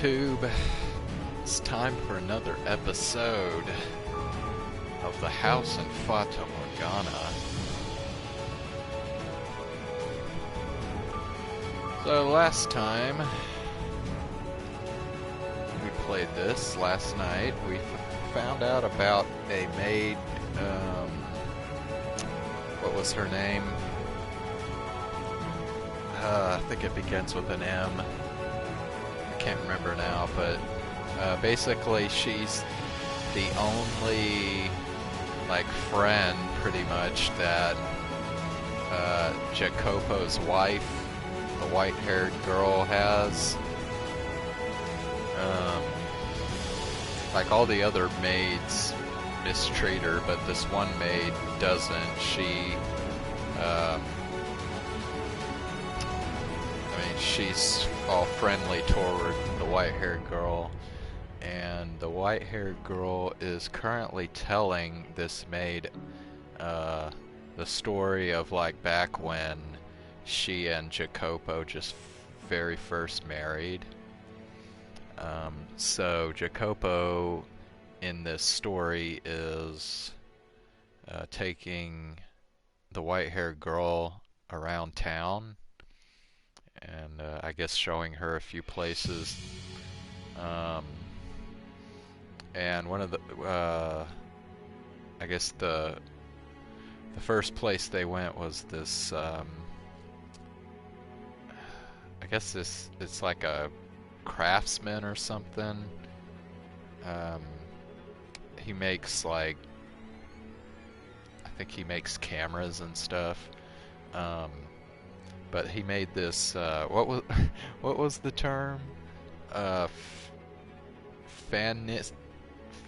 YouTube. It's time for another episode of the house in Fata Morgana. So last time we played this, last night, we found out about a maid, what was her name? I think it begins with an M. I can't remember now, but basically she's the only friend pretty much that Jacopo's wife, the white-haired girl, has. All the other maids mistreat her, but this one maid doesn't. She she's all friendly toward the white-haired girl, and the white-haired girl is currently telling this maid the story of back when she and Jacopo just very first married. So Jacopo in this story is taking the white-haired girl around town, and I guess showing her a few places. And one of the, I guess the first place they went was this, I guess it's like a craftsman or something. He makes I think he makes cameras and stuff. But he made this, what was the term? Fanis,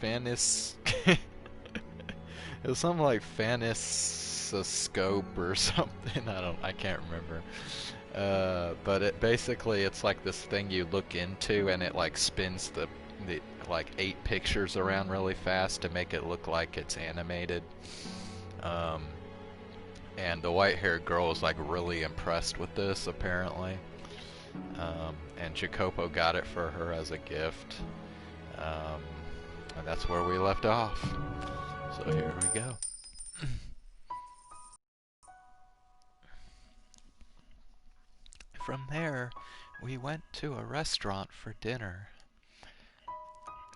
it was something like fanisoscope or something. I can't remember. But it's like this thing you look into, and it spins the 8 pictures around really fast to make it look like it's animated. And the white-haired girl is really impressed with this, apparently. And Jacopo got it for her as a gift. And that's where we left off. So here we go. From there, we went to a restaurant for dinner.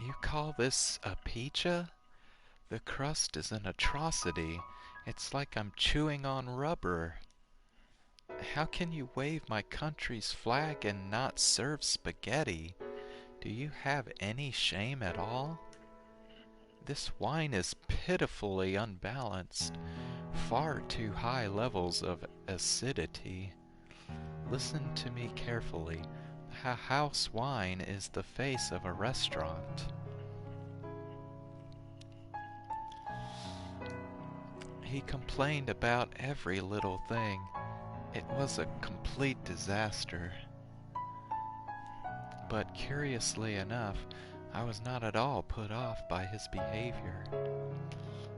You call this a pizza? The crust is an atrocity. It's like I'm chewing on rubber. How can you wave my country's flag and not serve spaghetti? Do you have any shame at all? This wine is pitifully unbalanced. Far too high levels of acidity. Listen to me carefully. House wine is the face of a restaurant. He complained about every little thing. It was a complete disaster. But curiously enough, I was not at all put off by his behavior.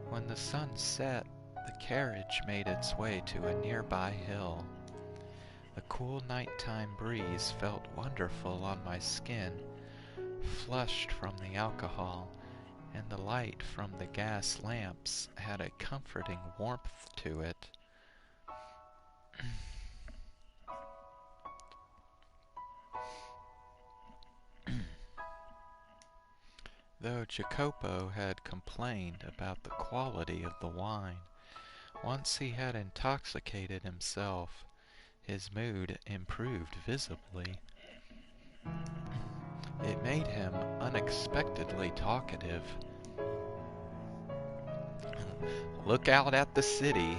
When the sun set, the carriage made its way to a nearby hill. The cool nighttime breeze felt wonderful on my skin, flushed from the alcohol, and the light from the gas lamps had a comforting warmth to it. Though Jacopo had complained about the quality of the wine, once he had intoxicated himself, his mood improved visibly. It made him unexpectedly talkative. Look out at the city.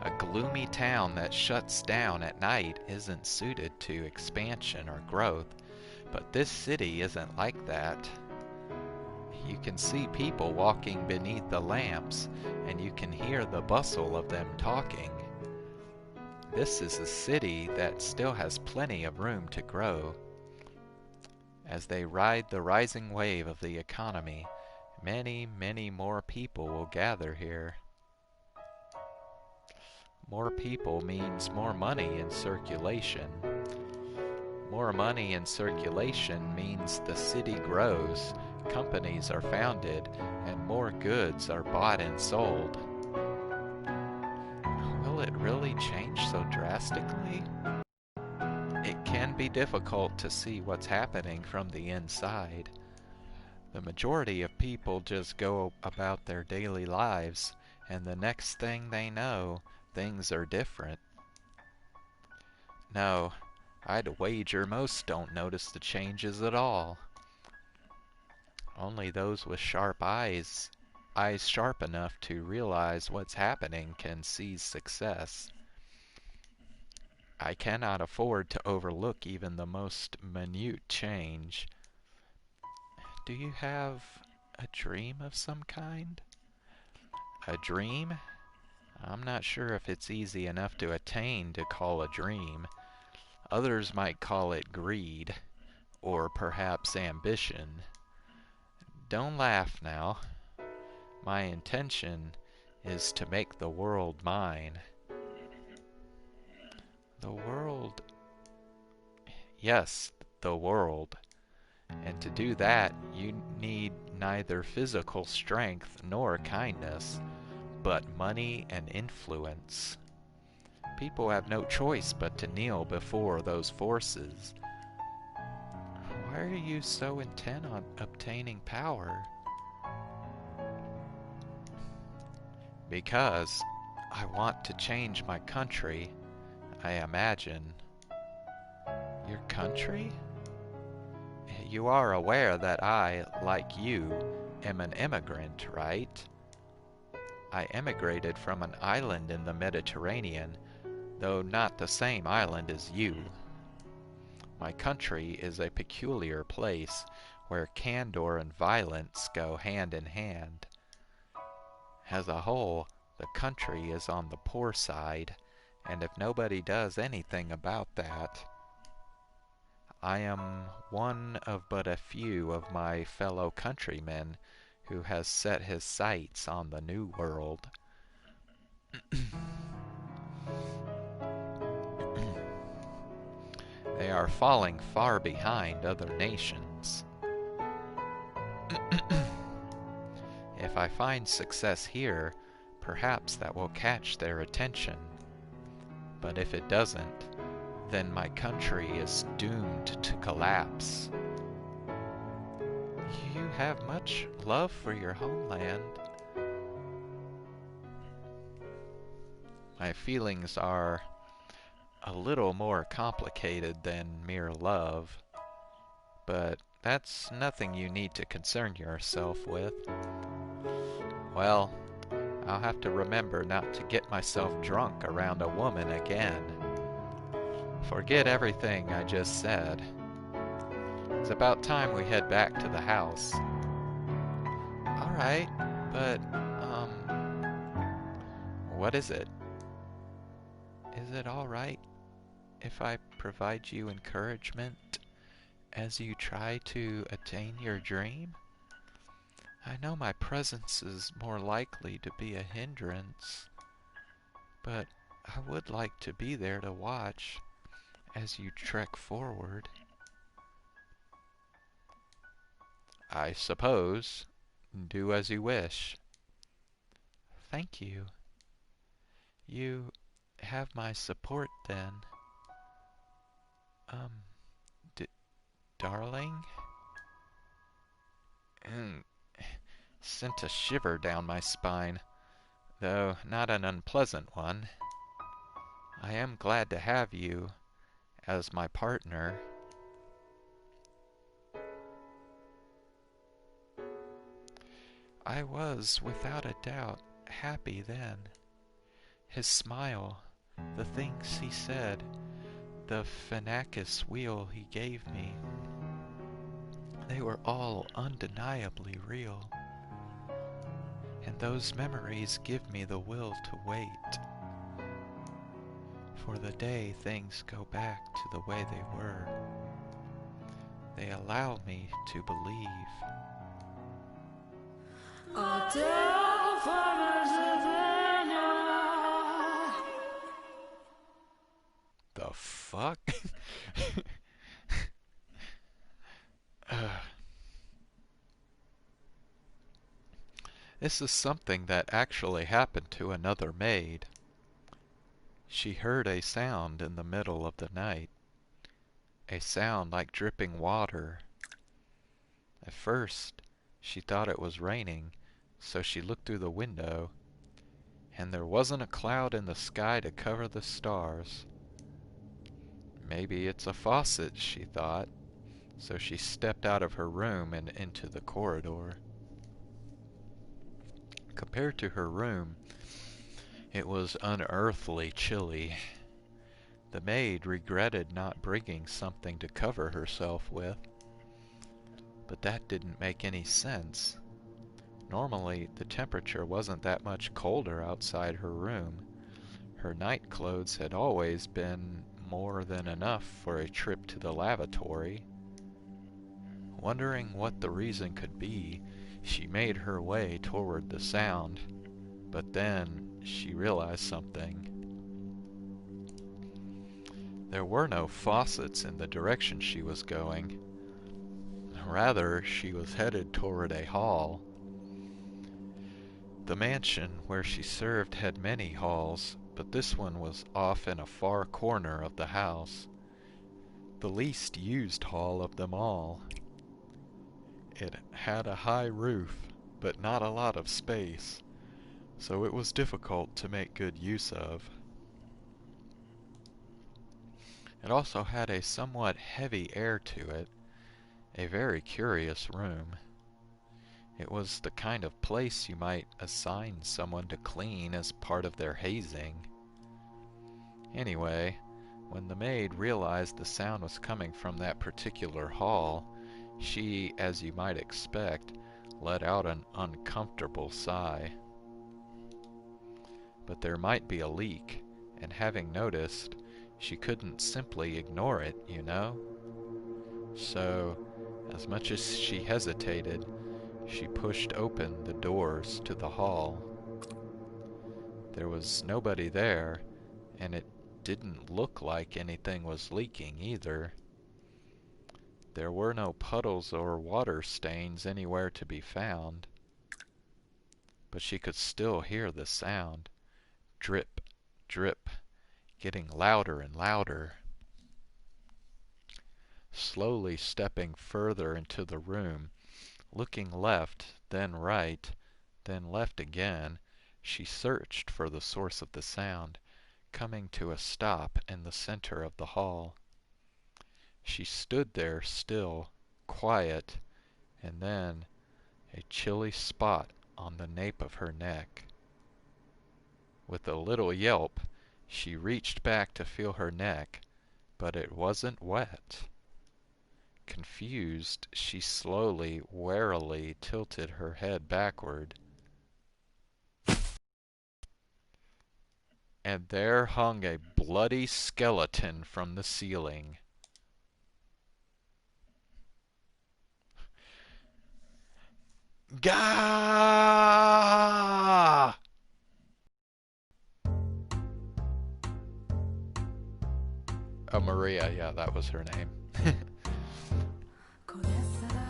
A gloomy town that shuts down at night isn't suited to expansion or growth, but this city isn't like that. You can see people walking beneath the lamps, and you can hear the bustle of them talking. This is a city that still has plenty of room to grow. As they ride the rising wave of the economy, many, many more people will gather here. More people means more money in circulation. More money in circulation means the city grows, companies are founded, and more goods are bought and sold. Will it really change so drastically? It can be difficult to see what's happening from the inside. The majority of people just go about their daily lives, and the next thing they know, things are different. No, I'd wager most don't notice the changes at all. Only those with sharp eyes sharp enough to realize what's happening, can seize success. I cannot afford to overlook even the most minute change. Do you have a dream of some kind? A dream? I'm not sure if it's easy enough to attain to call a dream. Others might call it greed, or perhaps ambition. Don't laugh now. My intention is to make the world mine. The world? Yes, the world. And to do that, you need neither physical strength nor kindness, but money and influence. People have no choice but to kneel before those forces. Why are you so intent on obtaining power? Because I want to change my country, I imagine. Your country? You are aware that I, like you, am an immigrant, right? I emigrated from an island in the Mediterranean, though not the same island as you. My country is a peculiar place where candor and violence go hand in hand. As a whole, the country is on the poor side, and if nobody does anything about that, I am one of but a few of my fellow countrymen who has set his sights on the New World. They are falling far behind other nations. If I find success here, perhaps that will catch their attention. But if it doesn't, then my country is doomed to collapse. You have much love for your homeland. My feelings are a little more complicated than mere love, but that's nothing you need to concern yourself with. Well, I'll have to remember not to get myself drunk around a woman again. Forget everything I just said. It's about time we head back to the house. Alright, but, what is it? Is it alright if I provide you encouragement as you try to attain your dream? I know my presence is more likely to be a hindrance, but I would like to be there to watch as you trek forward. I suppose. Do as you wish. Thank you. You have my support then. Darling? Sent a shiver down my spine, though not an unpleasant one. I am glad to have you as my partner. I was, without a doubt, happy then. His smile, the things he said, the Phenacus wheel he gave me, they were all undeniably real. And those memories give me the will to wait for the day things go back to the way they were. They allow me to believe. The fuck? This is something that actually happened to another maid. She heard a sound in the middle of the night, a sound like dripping water. At first, she thought it was raining, so she looked through the window, and there wasn't a cloud in the sky to cover the stars. Maybe it's a faucet, she thought, so she stepped out of her room and into the corridor. Compared to her room, it was unearthly chilly. The maid regretted not bringing something to cover herself with, but that didn't make any sense. Normally, the temperature wasn't that much colder outside her room. Her night clothes had always been more than enough for a trip to the lavatory. Wondering what the reason could be, she made her way toward the sound, but then she realized something. There were no faucets in the direction she was going. Rather, she was headed toward a hall. The mansion where she served had many halls, but this one was off in a far corner of the house, the least used hall of them all. It had a high roof, but not a lot of space, so it was difficult to make good use of. It also had a somewhat heavy air to it, a very curious room. It was the kind of place you might assign someone to clean as part of their hazing. Anyway, when the maid realized the sound was coming from that particular hall, she, as you might expect, let out an uncomfortable sigh. But there might be a leak, and having noticed, she couldn't simply ignore it, you know? So, as much as she hesitated, she pushed open the doors to the hall. There was nobody there, and it didn't look like anything was leaking either. There were no puddles or water stains anywhere to be found, but she could still hear the sound. Drip, drip, getting louder and louder. Slowly stepping further into the room, looking left, then right, then left again, she searched for the source of the sound, coming to a stop in the center of the hall. She stood there still, quiet, and then a chilly spot on the nape of her neck. With a little yelp, she reached back to feel her neck, but it wasn't wet. Confused, she slowly, warily tilted her head backward. And there hung a bloody skeleton from the ceiling. Gah! Oh, Maria, yeah, that was her name.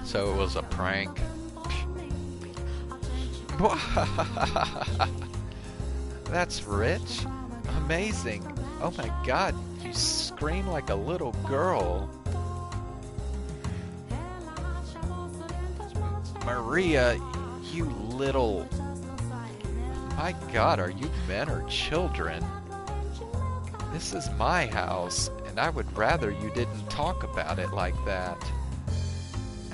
So it was a prank. That's rich. Amazing. Oh my god, you scream like a little girl. Maria, you little... My god, are you men or children? This is my house, and I would rather you didn't talk about it like that.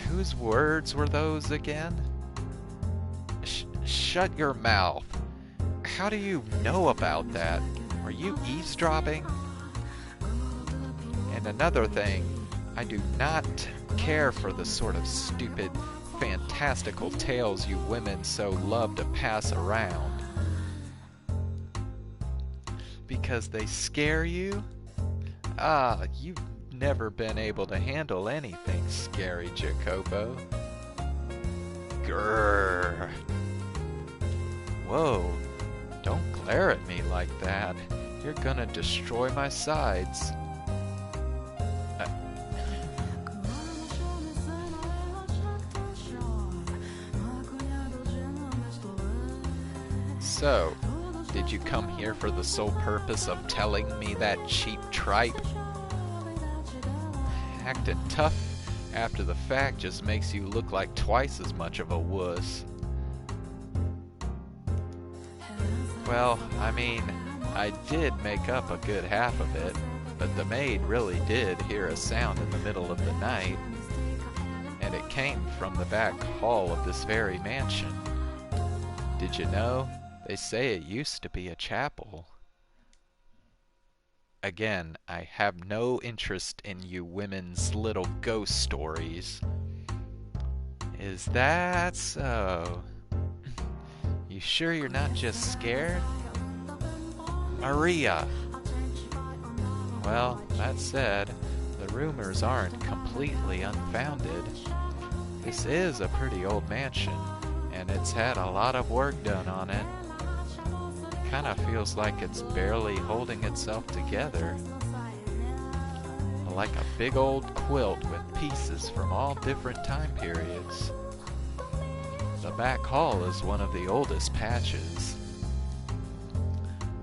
Whose words were those again? Shut your mouth. How do you know about that? Are you eavesdropping? And another thing, I do not care for the sort of stupid, fantastical tales you women so love to pass around. Because they scare you? Ah, you've never been able to handle anything scary, Jacopo. Grrr. Whoa, don't glare at me like that. You're gonna destroy my sides. So, did you come here for the sole purpose of telling me that cheap tripe? Acting tough after the fact just makes you look like twice as much of a wuss. Well, I mean, I did make up a good half of it, but the maid really did hear a sound in the middle of the night, and it came from the back hall of this very mansion. Did you know? They say it used to be a chapel. Again, I have no interest in you women's little ghost stories. Is that so? You sure you're not just scared? Maria! Well, that said, the rumors aren't completely unfounded. This is a pretty old mansion, and it's had a lot of work done on it. Kinda feels like it's barely holding itself together. Like a big old quilt with pieces from all different time periods. The back hall is one of the oldest patches.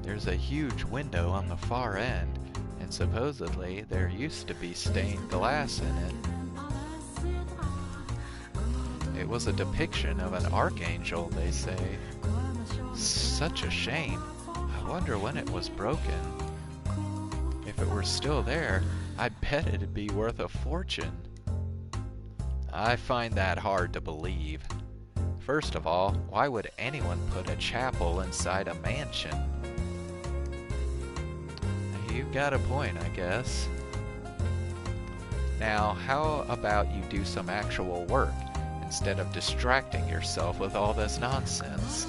There's a huge window on the far end, and supposedly there used to be stained glass in it. It was a depiction of an archangel, they say. Such a shame. I wonder when it was broken. If it were still there, I bet it'd be worth a fortune. I find that hard to believe. First of all, why would anyone put a chapel inside a mansion? You've got a point, I guess. Now, how about you do some actual work instead of distracting yourself with all this nonsense?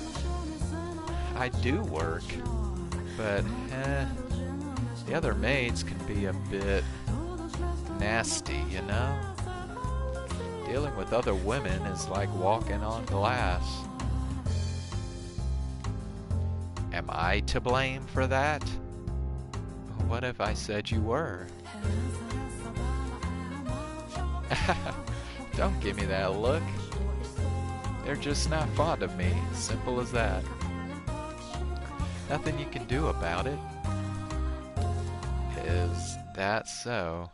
I do work, but the other maids can be a bit nasty, you know? Dealing with other women is like walking on glass. Am I to blame for that? What if I said you were? Don't give me that look. They're just not fond of me, simple as that. Nothing you can do about it. Is that so?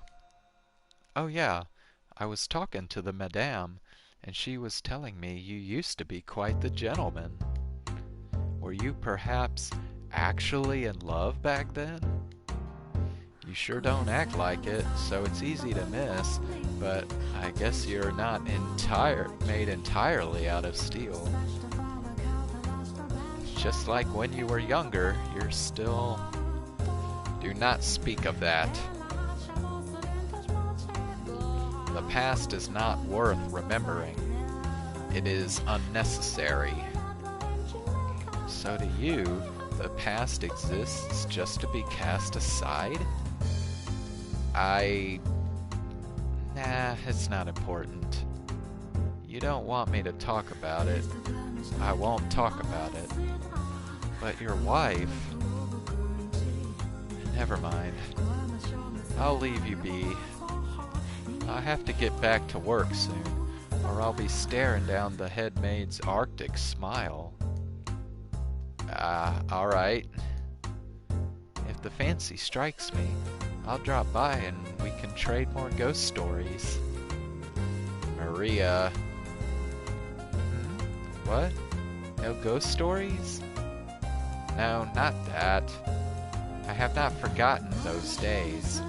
Oh yeah, I was talking to the madame, and she was telling me you used to be quite the gentleman. Were you perhaps actually in love back then? You sure don't act like it, so it's easy to miss, but I guess you're not made entirely out of steel. Just like when you were younger, you're still... Do not speak of that. The past is not worth remembering. It is unnecessary. So to you, the past exists just to be cast aside? Nah, it's not important. You don't want me to talk about it. I won't talk about it. But your wife... Never mind. I'll leave you be. I have to get back to work soon, or I'll be staring down the head maid's Arctic smile. Alright. If the fancy strikes me, I'll drop by and we can trade more ghost stories. Maria. What? No ghost stories? No, not that. I have not forgotten those days.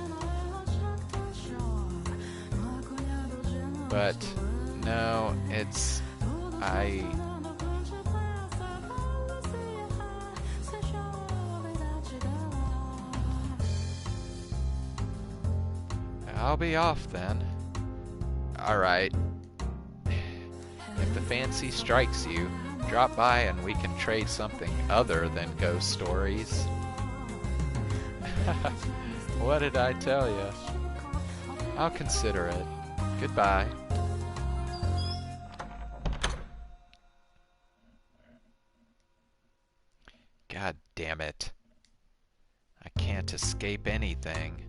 But, no, it's... I'll be off then. Alright. If the fancy strikes you, drop by and we can trade something other than ghost stories. What did I tell you? I'll consider it. Goodbye. God damn it. I can't escape anything.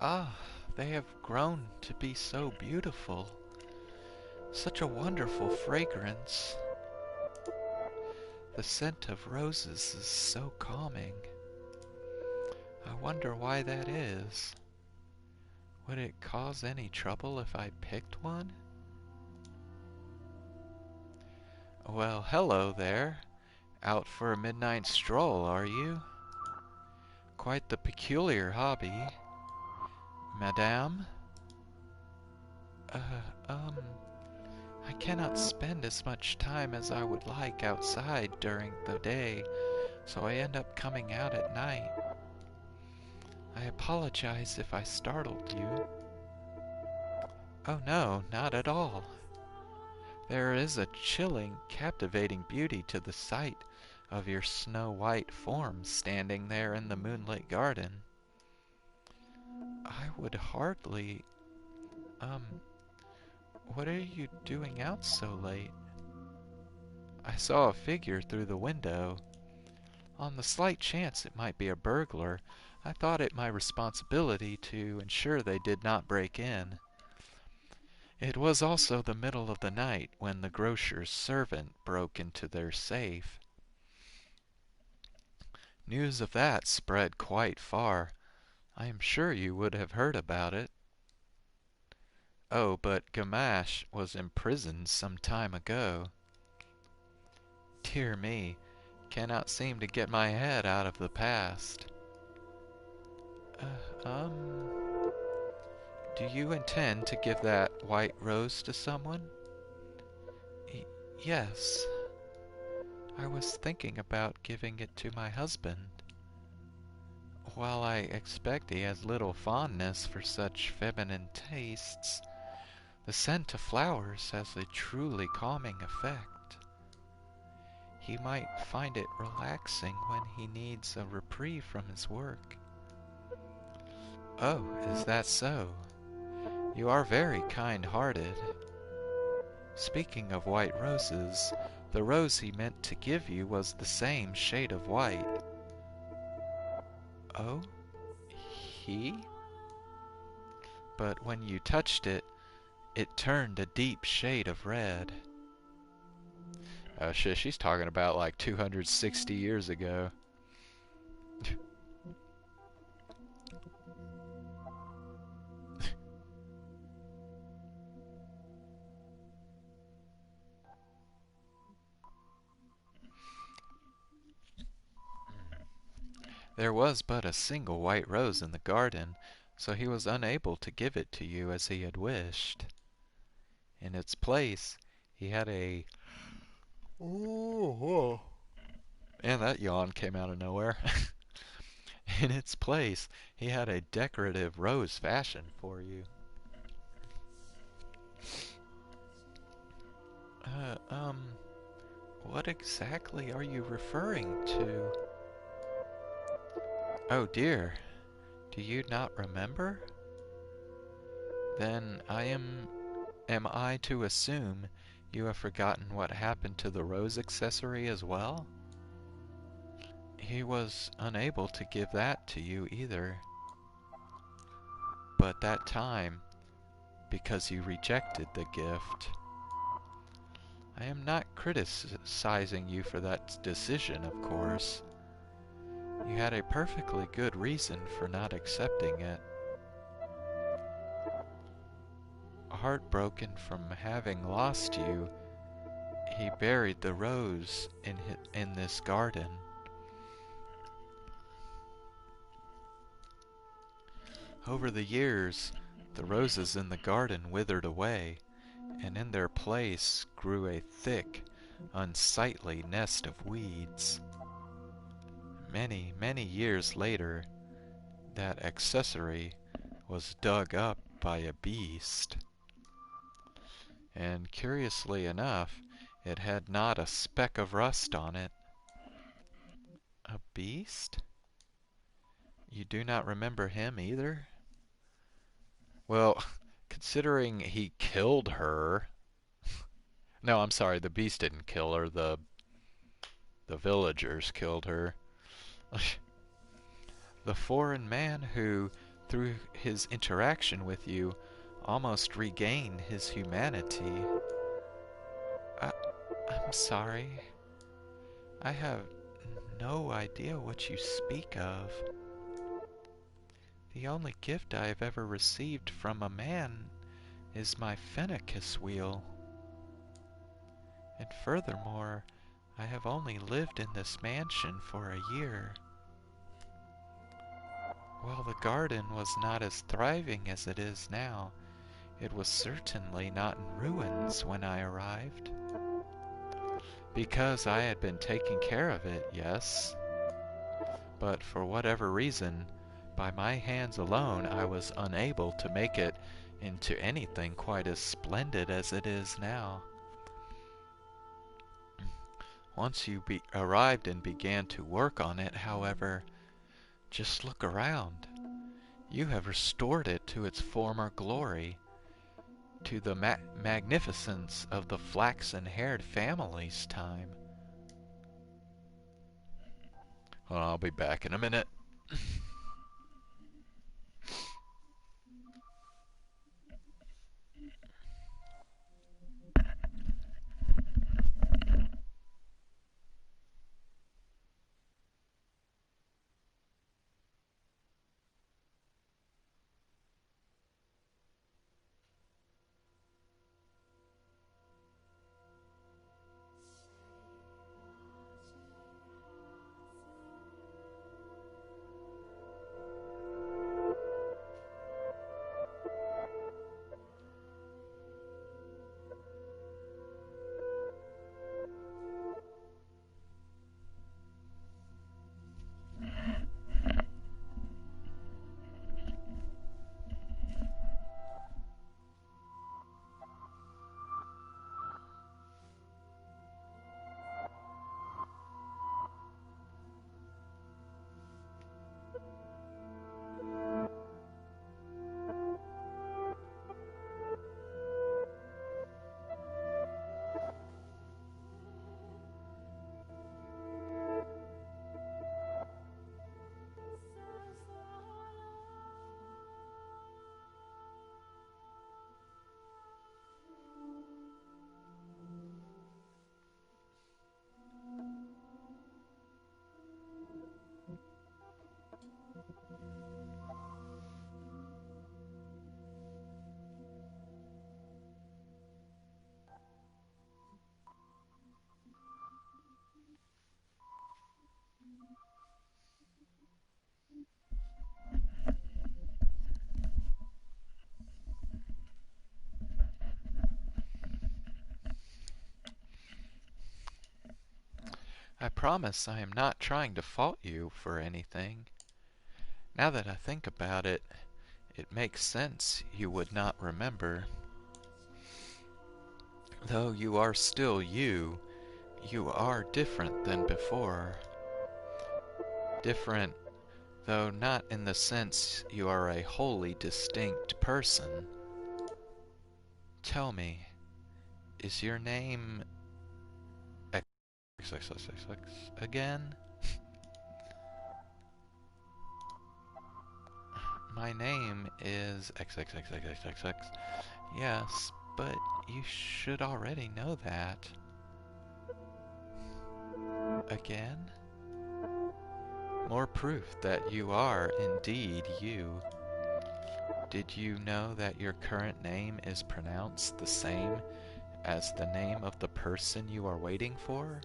Ah, they have grown to be so beautiful. Such a wonderful fragrance. The scent of roses is so calming. I wonder why that is. Would it cause any trouble if I picked one? Well, hello there. Out for a midnight stroll, are you? Quite the peculiar hobby. Madame? Uh, um, I cannot spend as much time as I would like outside during the day, so I end up coming out at night. I apologize if I startled you. Oh no, not at all. There is a chilling, captivating beauty to the sight of your snow-white form standing there in the moonlit garden. I would hardly... what are you doing out so late? I saw a figure through the window. On the slight chance it might be a burglar, I thought it my responsibility to ensure they did not break in. It was also the middle of the night when the grocer's servant broke into their safe. News of that spread quite far. I am sure you would have heard about it. Oh, but Gamache was imprisoned some time ago. Dear me, cannot seem to get my head out of the past. Uh, um... Do you intend to give that white rose to someone? Yes. I was thinking about giving it to my husband. While I expect he has little fondness for such feminine tastes, the scent of flowers has a truly calming effect. He might find it relaxing when he needs a reprieve from his work. Oh, is that so? You are very kind-hearted. Speaking of white roses, the rose he meant to give you was the same shade of white. Oh? He? But when you touched it, it turned a deep shade of red. Oh shit, she's talking about like 260 years ago. There was but a single white rose in the garden, so he was unable to give it to you as he had wished. In its place, he had a... Oh, and that yawn came out of nowhere. In its place, he had a decorative rose fashioned for you. Uh, um, what exactly are you referring to? Oh dear, do you not remember? Then am I to assume you have forgotten what happened to the rose accessory as well? He was unable to give that to you either. But that time, because you rejected the gift. I am not criticizing you for that decision, of course. You had a perfectly good reason for not accepting it. Heartbroken from having lost you, he buried the rose in this garden. Over the years, the roses in the garden withered away, and in their place grew a thick, unsightly nest of weeds. Many, many years later, that accessory was dug up by a beast. And curiously enough, it had not a speck of rust on it. A beast? You do not remember him either? Well, considering he killed her... No, I'm sorry, the beast didn't kill her, the villagers killed her. The foreign man who through his interaction with you, almost regain his humanity. I, I'm sorry. I have no idea what you speak of. The only gift I have ever received from a man is my Fennicus wheel. And furthermore, I have only lived in this mansion for a year. While the garden was not as thriving as it is now, it was certainly not in ruins when I arrived. Because I had been taking care of it, yes. But for whatever reason, by my hands alone, I was unable to make it into anything quite as splendid as it is now. Once you arrived and began to work on it, however, just look around. You have restored it to its former glory, to the magnificence of the flaxen-haired family's time. Well, I'll be back in a minute. I promise I am not trying to fault you for anything. Now that I think about it, it makes sense you would not remember. Though you are still you, you are different than before. Different, though not in the sense you are a wholly distinct person. Tell me, is your name XXXXX again? My name is XXXXXX. Yes, but you should already know that. Again? More proof that you are indeed you. Did you know that your current name is pronounced the same as the name of the person you are waiting for?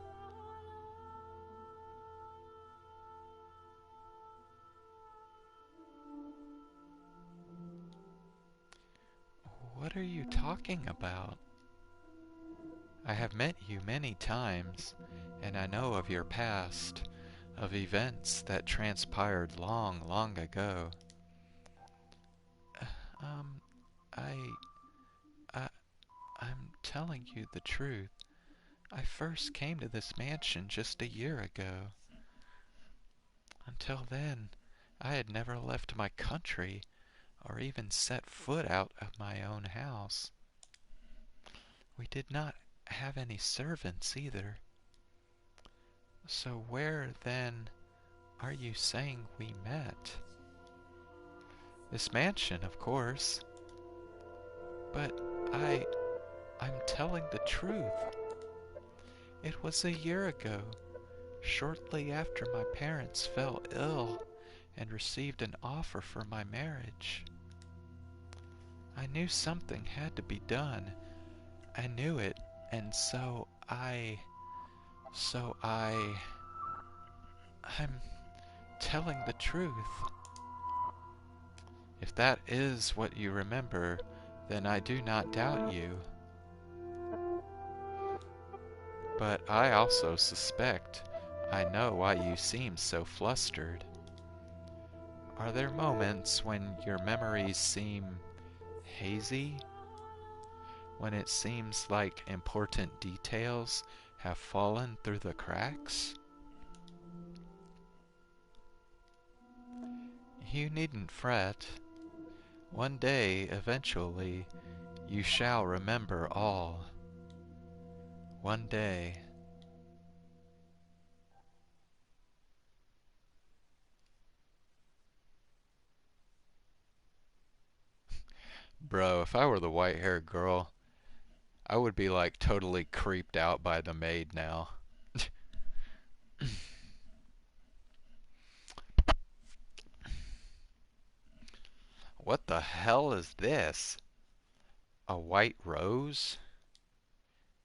What are you talking about? I have met you many times, and I know of your past, of events that transpired long, long ago. Um, I, I, I'm telling you the truth. I first came to this mansion just a year ago. Until then, I had never left my country or even set foot out of my own house. We did not have any servants either. So where, then, are you saying we met? This mansion, of course. But I'm telling the truth. It was a year ago, shortly after my parents fell ill and received an offer for my marriage. I knew something had to be done. I knew it, and I'm telling the truth. If that is what you remember, then I do not doubt you. But I also suspect I know why you seem so flustered. Are there moments when your memories seem hazy? When it seems like important details have fallen through the cracks? You needn't fret. One day, eventually, you shall remember all. One day. Bro, if I were the white-haired girl, I would be like totally creeped out by the maid now. What the hell is this? A white rose?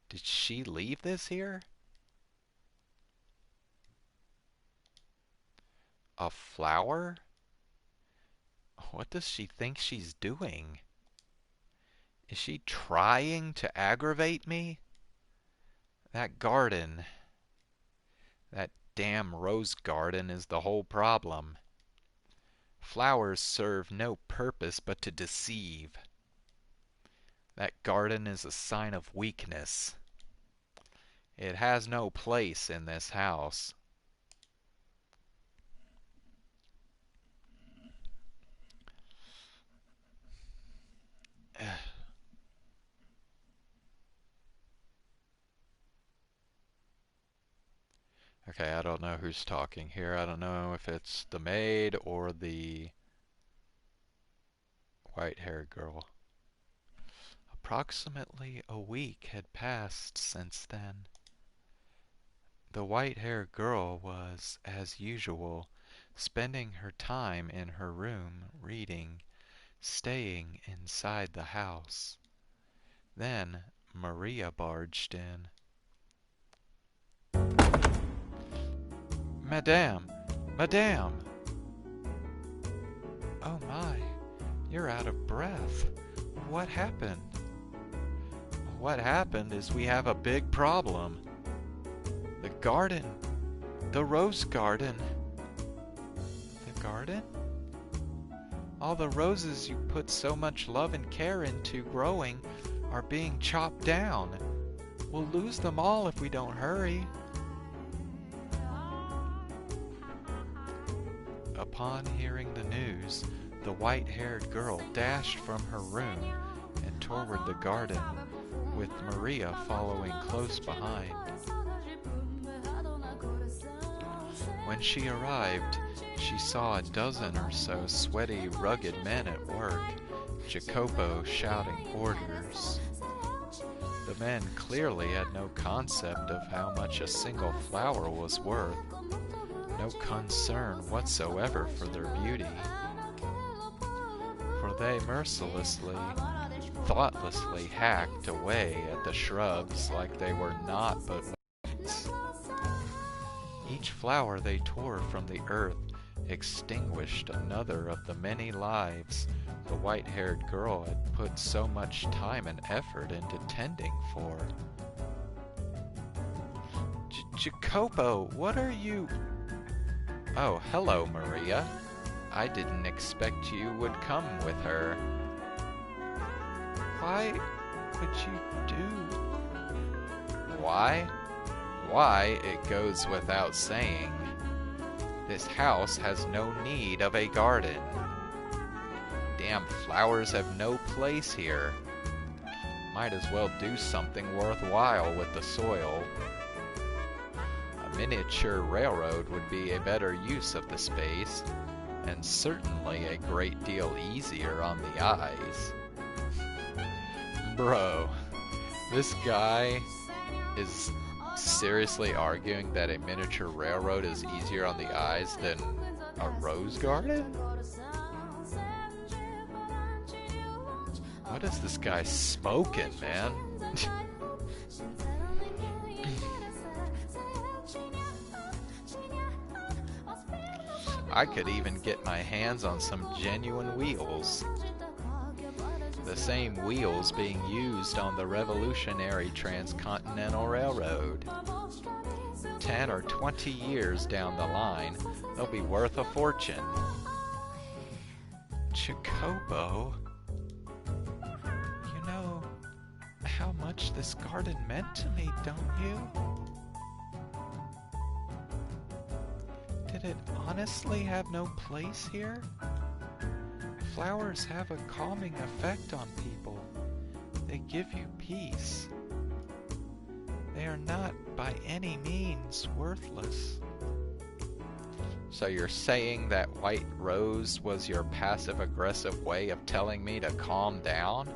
Did she leave this here? A flower? What does she think she's doing? Is she trying to aggravate me? That garden, that damn rose garden is the whole problem. Flowers serve no purpose but to deceive. That garden is a sign of weakness. It has no place in this house. Okay, I don't know who's talking here. I don't know if it's the maid or the white-haired girl. Approximately a week had passed since then. The white-haired girl was, as usual, spending her time in her room reading, staying inside the house. Then Maria barged in. Madame! Madame! Oh my, you're out of breath. What happened? What happened is we have a big problem. The garden. The rose garden. The garden? All the roses you put so much love and care into growing are being chopped down. We'll lose them all if we don't hurry. Upon hearing the news, the white-haired girl dashed from her room and toward the garden, with Maria following close behind. When she arrived, she saw a dozen or so sweaty, rugged men at work, Jacopo shouting orders. The men clearly had no concept of how much a single flower was worth, no concern whatsoever for their beauty, for they mercilessly, thoughtlessly hacked away at the shrubs like they were naught but weeds. Each flower they tore from the earth extinguished another of the many lives the white-haired girl had put so much time and effort into tending for. Jacopo, what are you... Oh, hello, Maria. I didn't expect you would come with her. Why would you do... Why? Why, it goes without saying. This house has no need of a garden. Damn flowers have no place here. Might as well do something worthwhile with the soil. A miniature railroad would be a better use of the space. and certainly a great deal easier on the eyes. Bro, this guy is seriously arguing that a miniature railroad is easier on the eyes than a rose garden? What is this guy smoking, man? I could even get my hands on some genuine wheels. The same wheels being used on the revolutionary Transcontinental Railroad. 10 or 20 years down the line, they'll be worth a fortune. Jacopo, you know how much this garden meant to me, don't you? Did it honestly have no place here? Flowers have a calming effect on people. They give you peace. They are not by any means worthless. So you're saying that white rose was your passive-aggressive way of telling me to calm down?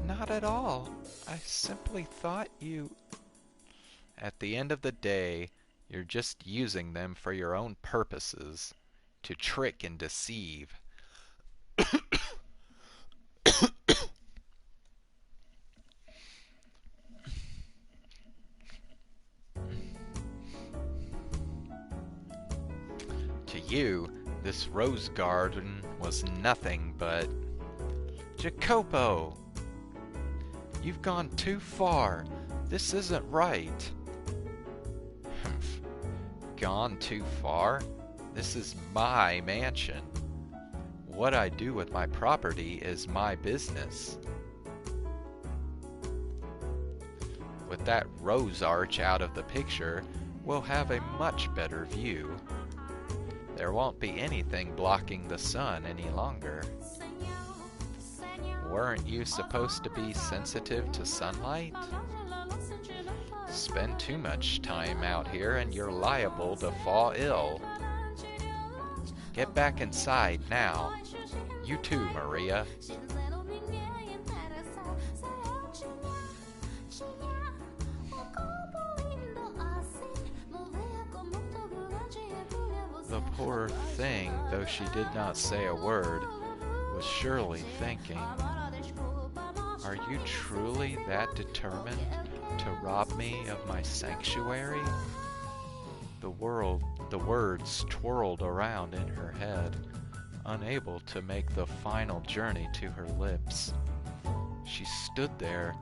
Not at all. I simply thought you... At the end of the day, you're just using them for your own purposes. To trick and deceive. To you, this rose garden was nothing but... Jacopo! You've gone too far. This isn't right. Humph. Gone too far? This is my mansion. What I do with my property is my business. With that rose arch out of the picture, we'll have a much better view. There won't be anything blocking the sun any longer. Weren't you supposed to be sensitive to sunlight? Spend too much time out here and you're liable to fall ill. Get back inside now. You too, Maria. The poor thing, though she did not say a word, was surely thinking, are you truly that determined to rob me of my sanctuary? The words twirled around in her head, unable to make the final journey to her lips. She stood there,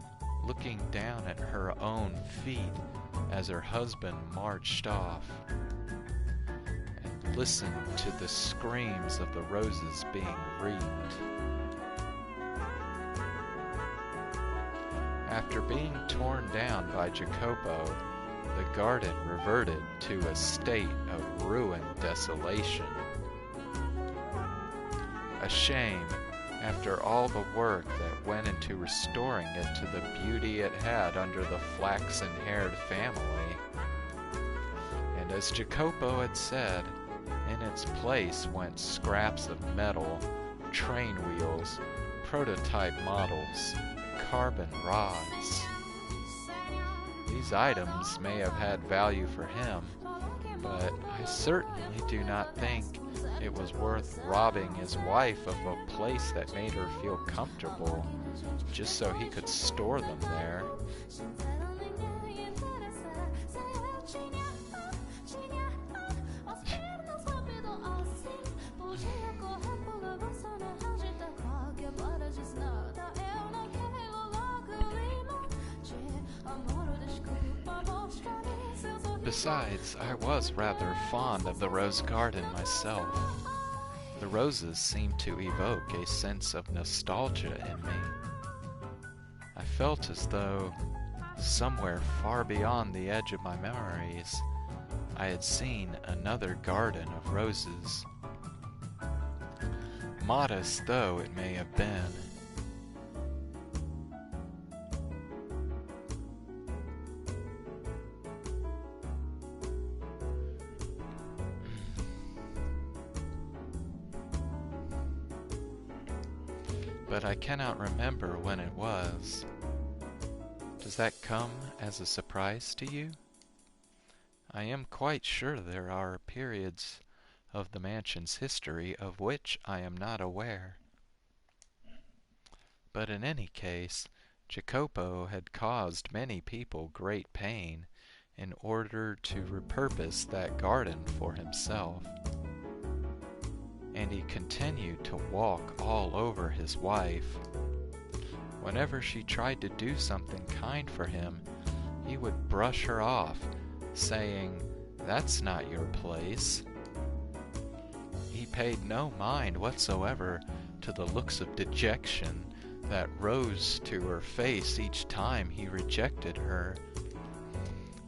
looking down at her own feet as her husband marched off, and listened to the screams of the roses being reaped. After being torn down by Jacopo, the garden reverted to a state of ruined desolation. A shame, after all the work that went into restoring it to the beauty it had under the flaxen-haired family. And as Jacopo had said, in its place went scraps of metal, train wheels, prototype models, carbon rods. These items may have had value for him, but I certainly do not think it was worth robbing his wife of a place that made her feel comfortable, just so he could store them there. Besides, I was rather fond of the rose garden myself. The roses seemed to evoke a sense of nostalgia in me. I felt as though, somewhere far beyond the edge of my memories, I had seen another garden of roses. Modest though it may have been, but I cannot remember when it was. Does that come as a surprise to you? I am quite sure there are periods of the mansion's history of which I am not aware. But in any case, Jacopo had caused many people great pain in order to repurpose that garden for himself. And he continued to walk all over his wife. Whenever she tried to do something kind for him, he would brush her off, saying, "That's not your place." He paid no mind whatsoever to the looks of dejection that rose to her face each time he rejected her.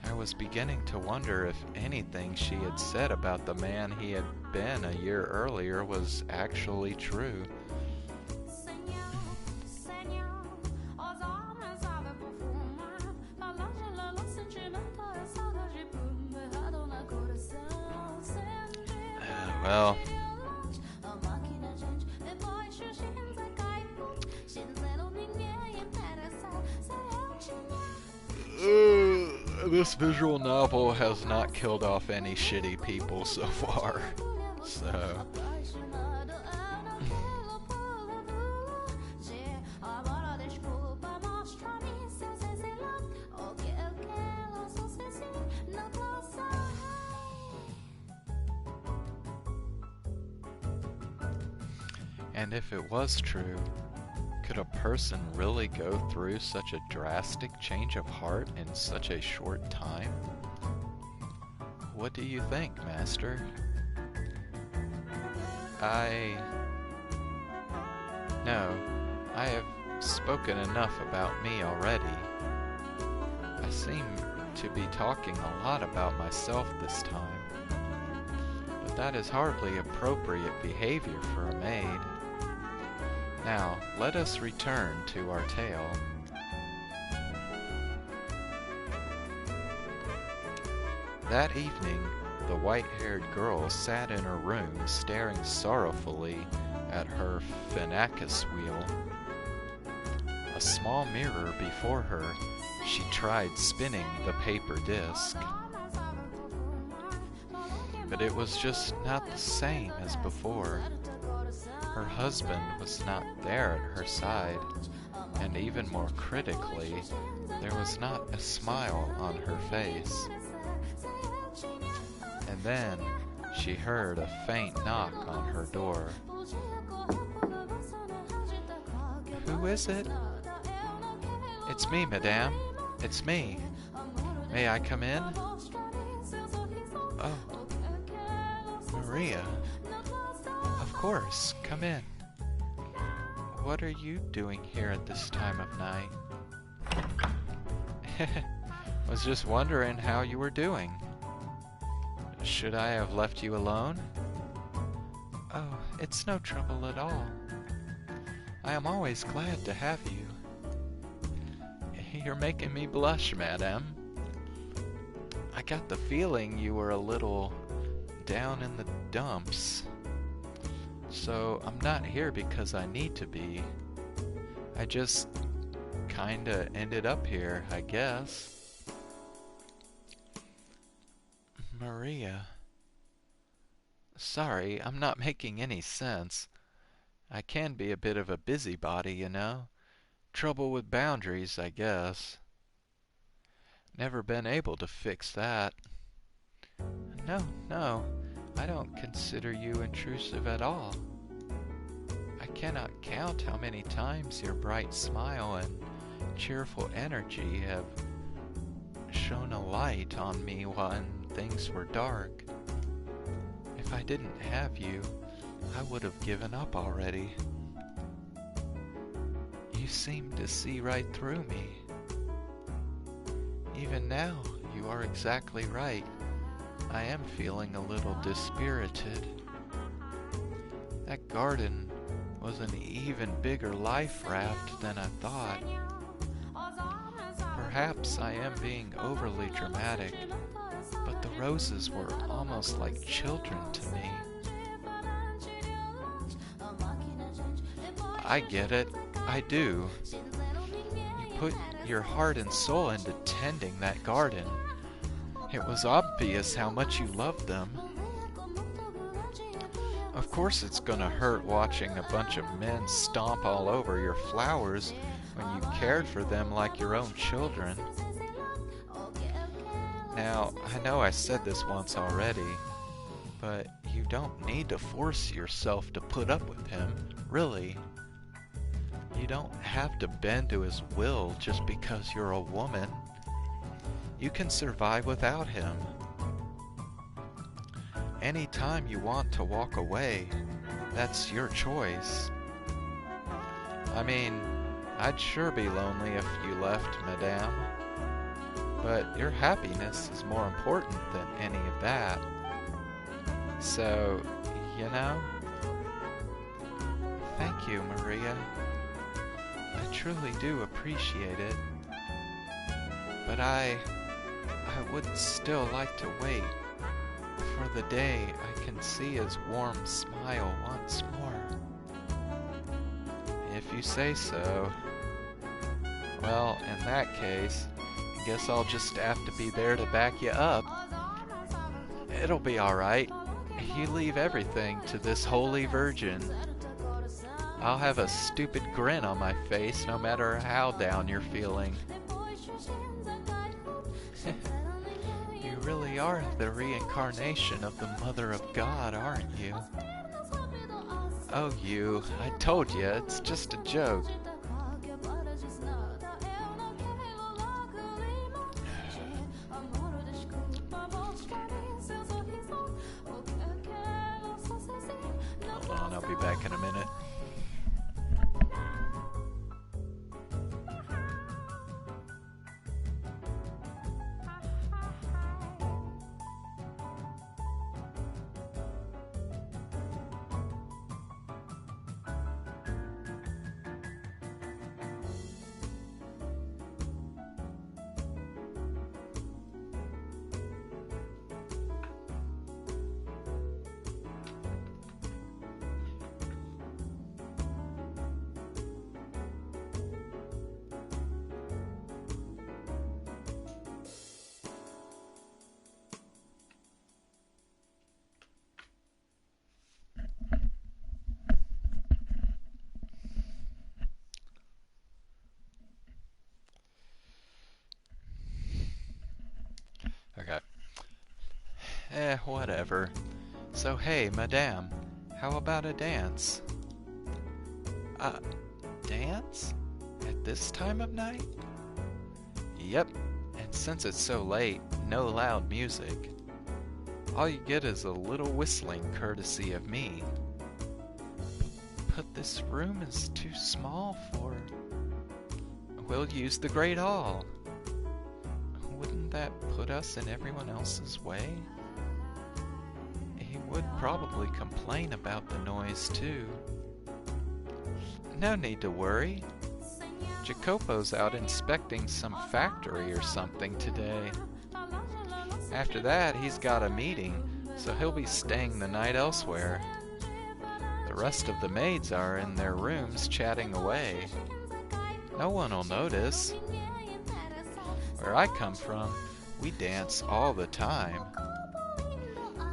I was beginning to wonder if anything she had said about the man he had been a year earlier was actually true. Well, this visual novel has not killed off any shitty people so far, so... And if it was true, could a person really go through such a drastic change of heart in such a short time? What do you think, Master? No, I have spoken enough about me already. I seem to be talking a lot about myself this time, but that is hardly appropriate behavior for a maid. Now, let us return to our tale. That evening, the white-haired girl sat in her room staring sorrowfully at her phenacus wheel. A small mirror before her, she tried spinning the paper disc. But it was just not the same as before. Her husband was not there at her side, and even more critically, there was not a smile on her face. And then she heard a faint knock on her door. "Who is it?" "It's me, madame. It's me. May I come in?" "Oh, Maria. Of course, come in. What are you doing here at this time of night?" "Was just wondering how you were doing. Should I have left you alone?" "Oh, it's no trouble at all. I am always glad to have you." "You're making me blush, madame. I got the feeling you were a little down in the dumps. So I'm not here because I need to be. I just kinda ended up here, I guess." "Maria. Sorry, I'm not making any sense. I can be a bit of a busybody, you know. Trouble with boundaries, I guess. Never been able to fix that." No, I don't consider you intrusive at all. I cannot count how many times your bright smile and cheerful energy have shone a light on me when things were dark. If I didn't have you, I would have given up already. You seem to see right through me. Even now, you are exactly right. I am feeling a little dispirited. That garden was an even bigger life raft than I thought. Perhaps I am being overly dramatic, but the roses were almost like children to me. I get it. I do. You put your heart and soul into tending that garden. It was obvious how much you loved them. Of course it's gonna hurt watching a bunch of men stomp all over your flowers when you cared for them like your own children. Now, I know I said this once already, but you don't need to force yourself to put up with him, really. You don't have to bend to his will just because you're a woman. You can survive without him. Anytime you want to walk away, that's your choice. I mean, I'd sure be lonely if you left, madame. But your happiness is more important than any of that. So, you know, thank you, Maria. I truly do appreciate it. But I would still like to wait for the day I can see his warm smile once more. If you say so. Well, in that case, I guess I'll just have to be there to back you up. It'll be alright. You leave everything to this holy virgin. I'll have a stupid grin on my face no matter how down you're feeling. You really are the reincarnation of the Mother of God, aren't you? Oh, you. I told you, it's just a joke. Hold on, I'll be back in a minute. Okay. Whatever. So hey, madame, how about a dance? Dance? At this time of night? Yep, and since it's so late, no loud music. All you get is a little whistling courtesy of me. But this room is too small for... We'll use the Great Hall. Wouldn't that put us in everyone else's way? He would probably complain about the noise too. No need to worry. Jacopo's out inspecting some factory or something today. After that, he's got a meeting, so he'll be staying the night elsewhere. The rest of the maids are in their rooms chatting away. No one will notice. Where I come from, we dance all the time.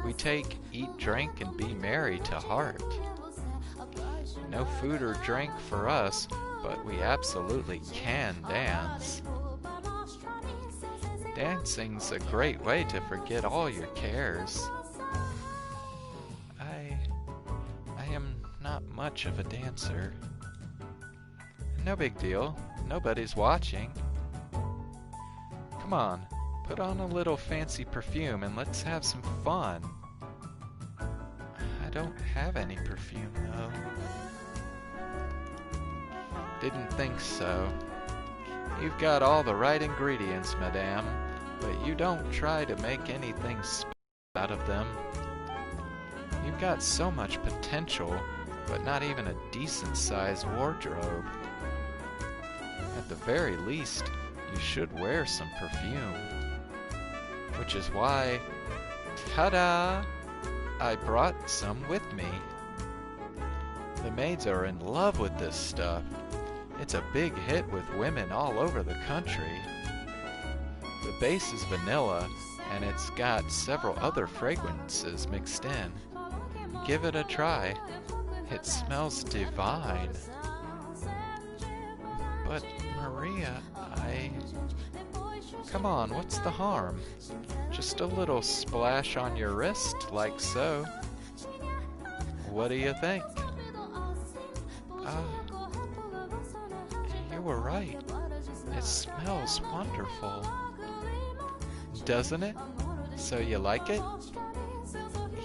We take eat, drink, and be merry to heart. No food or drink for us, but we absolutely can dance. Dancing's a great way to forget all your cares. I am not much of a dancer. No big deal. Nobody's watching. Come on, put on a little fancy perfume and let's have some fun. I don't have any perfume, though. Didn't think so. You've got all the right ingredients, madame, but you don't try to make anything special out of them. You've got so much potential, but not even a decent-sized wardrobe. At the very least, you should wear some perfume. Which is why, ta-da! I brought some with me. The maids are in love with this stuff. It's a big hit with women all over the country. The base is vanilla, and it's got several other fragrances mixed in. Give it a try. It smells divine. But, Maria, Come on, what's the harm? Just a little splash on your wrist, like so. What do you think? You were right. It smells wonderful. Doesn't it? So you like it?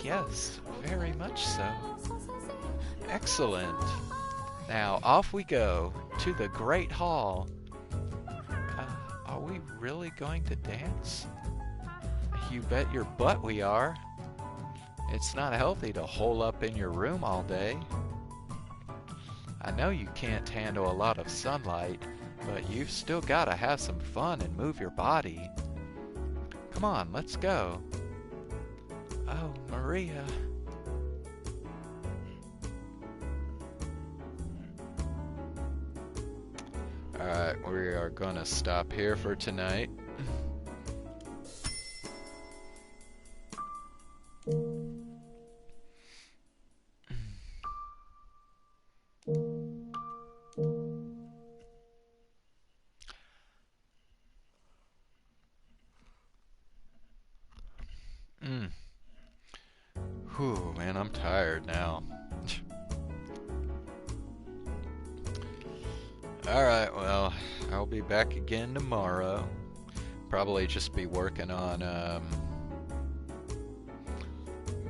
Yes, very much so. Excellent. Now off we go to the Great Hall. Are we really going to dance? You bet your butt we are. It's not healthy to hole up in your room all day. I know you can't handle a lot of sunlight, but you've still got to have some fun and move your body. Come on, let's go. Oh, Maria. Alright, we are gonna stop here for tonight. Whew, man, I'm tired now. Alright, well, I'll be back again tomorrow. Probably just be working on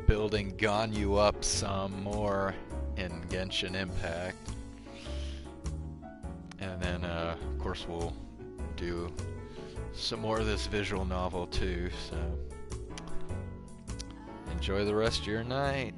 building Ganyu up some more in Genshin Impact. And then, of course, we'll do some more of this visual novel too, so enjoy the rest of your night.